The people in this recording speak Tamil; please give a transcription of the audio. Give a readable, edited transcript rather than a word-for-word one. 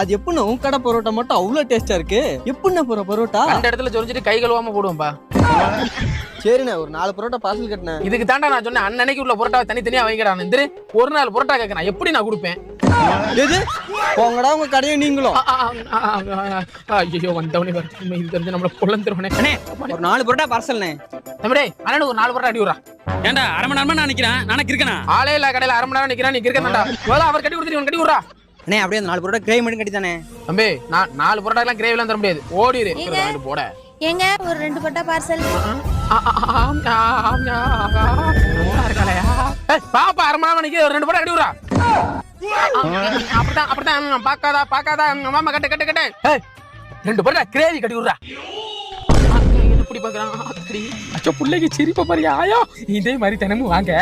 அது எப்படின்னா உன் கடை பரோட்டா மட்டும் அவ்வளவு டேஸ்டா இருக்கு. எப்படின்னா போற பரோட்டா அந்த இடத்துல சொரிஞ்சிட்டு கை கழுவாம போடுவோம்பா. சரிண்ணே, ஒரு 4 பரோட்டா பார்சல் கட்டினேன். இதுக்கு தாண்டா நான் சொன்னேன் அன்னைக்கு உள்ள பரோட்டாவை தனித்தனியா வைக்கிறான். இந்த ஒரு நாள் பரோட்டா கேட்கறேன், எப்படி நான் கொடுப்பேன்? எது போங்கடா உங்க கடையை நீங்களும். ஐயோ வந்தவனே இது தெரிஞ்சு நம்மள குழந்துருவனே. ஒரு 4 பரோட்டா பார்சல்ண்ணே. தம்பி அண்ணனுக்கு ஒரு 4 பரோட்டா அடி விடுறா. ஏன்டா அரை மணி நேரமா நான் நிக்கிறேன், நானே இருக்கேனா? ஆளே இல்ல கடையில அரை மணி நேரம் நிக்கிறான், நீ இருக்கேன்டா. முதல்ல அவர் கட்டி கொடுத்துட்டு கட்டி விடுறா. அண்ணே அப்படியே அந்த 4 பரோட்டா கிரேவி மட்டும் கட்டி தானே. தம்பி நான் 4 பரோட்டா எல்லாம் கிரேவி எல்லாம் தர முடியாது, ஓடிடு போட. ஏங்க ஒரு 2 பரோட்டா பார்சல். பாப்பா அரை மணி நேரம் நிக்க, ஒரு 2 பரோட்டா கட்டி விடுறா. அப்படிதான் பாக்காதா மாமா கட்ட கட்ட கட்ட 2 பரோட்டா கிரேவி கட்டி விடுறா. எப்படி பாக்குறான்? அச்சோ பிள்ளைக்கு சிரிப்ப பாருங்க. ஆயோ இதே மாதிரி தினமும் வாங்க.